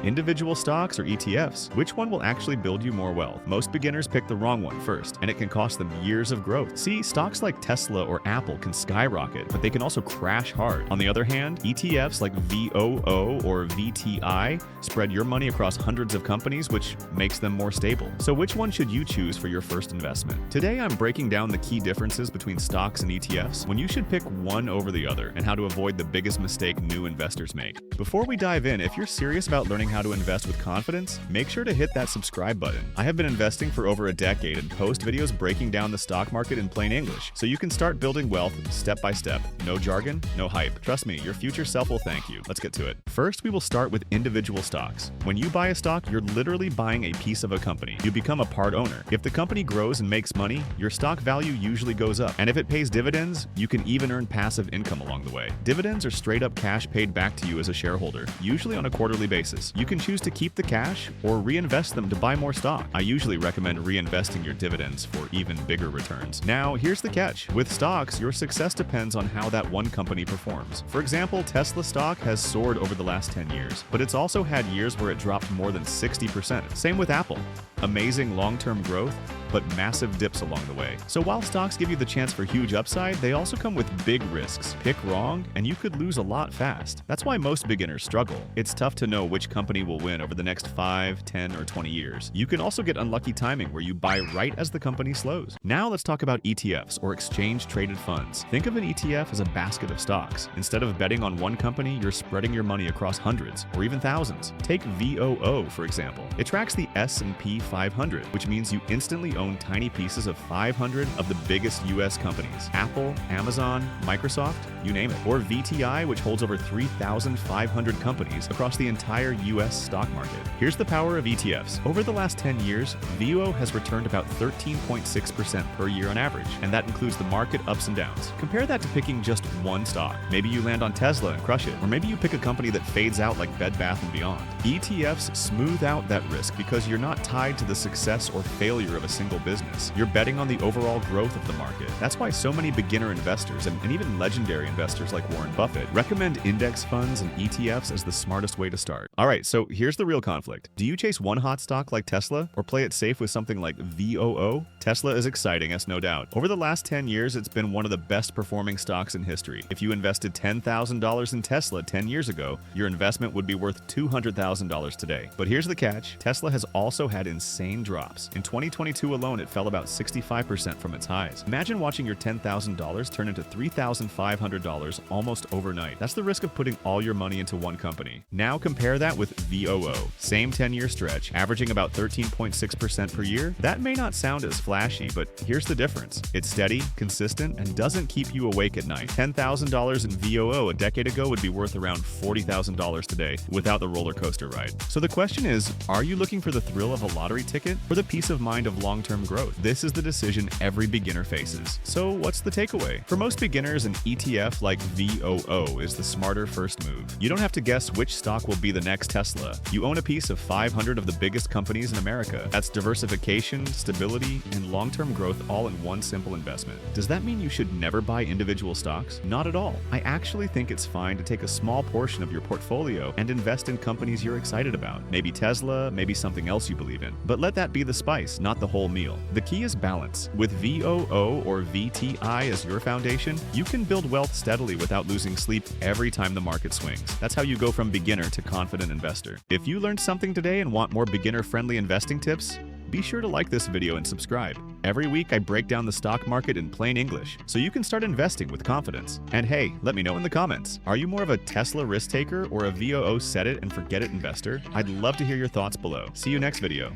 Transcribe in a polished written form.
Individual stocks or ETFs? Which one will actually build you more wealth? Most beginners pick the wrong one first, and it can cost them years of growth. See, stocks like Tesla or Apple can skyrocket, but they can also crash hard. On the other hand, ETFs like VOO or VTI spread your money across hundreds of companies, which makes them more stable. So which one should you choose for your first investment? Today, I'm breaking down the key differences between stocks and ETFs, when you should pick one over the other, and how to avoid the biggest mistake new investors make. Before we dive in, if you're serious about learning how to invest with confidence, make sure to hit that subscribe button. I have been investing for over a decade and post videos breaking down the stock market in plain English, so you can start building wealth step by step. No jargon, no hype. Trust me, your future self will thank you. Let's get to it. First, we will start with individual stocks. When you buy a stock, you're literally buying a piece of a company. You become a part owner. If the company grows and makes money, your stock value usually goes up. And if it pays dividends, you can even earn passive income along the way. Dividends are straight up cash paid back to you as a shareholder, usually on a quarterly basis. You can choose to keep the cash or reinvest them to buy more stock. I usually recommend reinvesting your dividends for even bigger returns. Now, here's the catch. With stocks, your success depends on how that one company performs. For example, Tesla stock has soared over the last 10 years, but it's also had years where it dropped more than 60%. Same with Apple. Amazing long-term growth, but massive dips along the way. So while stocks give you the chance for huge upside, they also come with big risks. Pick wrong, and you could lose a lot fast. That's why most beginners struggle. It's tough to know which company will win over the next 5, 10, or 20 years. You can also get unlucky timing where you buy right as the company slows. Now let's talk about ETFs, or exchange-traded funds. Think of an ETF as a basket of stocks. Instead of betting on one company, you're spreading your money across hundreds, or even thousands. Take VOO, for example. It tracks the S&P 500, which means you instantly own tiny pieces of 500 of the biggest US companies: Apple, Amazon, Microsoft, you name it. Or VTI, which holds over 3,500 companies across the entire US stock market. Here's the power of ETFs. Over the last 10 years, VOO has returned about 13.6% per year on average, and that includes the market ups and downs. Compare that to picking just one stock. Maybe you land on Tesla and crush it, or maybe you pick a company that fades out like Bed Bath & Beyond. ETFs smooth out that risk because you're not tied to the success or failure of a single business. You're betting on the overall growth of the market. That's why so many beginner investors and even legendary investors like Warren Buffett recommend index funds and ETFs as the smartest way to start. All right, so here's the real conflict. Do you chase one hot stock like Tesla or play it safe with something like VOO? Tesla is exciting, as no doubt. Over the last 10 years, it's been one of the best performing stocks in history. If you invested $10,000 in Tesla 10 years ago, your investment would be worth $200,000 today. But here's the catch. Tesla has also had insane drops. In 2022 alone, it fell about 65% from its highs. Imagine watching your $10,000 turn into $3,500 almost overnight. That's the risk of putting all your money into one company. Now compare that with VOO. Same 10-year stretch, averaging about 13.6% per year. That may not sound as flashy, but here's the difference. It's steady, consistent, and doesn't keep you awake at night. $10,000 in VOO a decade ago would be worth around $40,000 today without the roller coaster ride. So the question is, are you looking for the thrill of a lottery ticket or the peace of mind of long-term growth? This is the decision every beginner faces. So what's the takeaway? For most beginners, an ETF like VOO is the smarter first move. You don't have to guess which stock will be the next Tesla. You own a piece of 500 of the biggest companies in America. That's diversification, stability, and long-term growth all in one simple investment. Does that mean you should never buy individual stocks? Not at all. I actually think it's fine to take a small portion of your portfolio and invest in companies you're excited about. Maybe Tesla, maybe something else you believe in. But let that be the spice, not the whole meal. The key is balance. With VOO or VTI as your foundation, you can build wealth steadily without losing sleep every time the market swings. That's how you go from beginner to confident investor. If you learned something today and want more beginner-friendly investing tips, be sure to like this video and subscribe. Every week, I break down the stock market in plain English, so you can start investing with confidence. And hey, let me know in the comments. Are you more of a Tesla risk taker or a VOO set it and forget it investor? I'd love to hear your thoughts below. See you next video.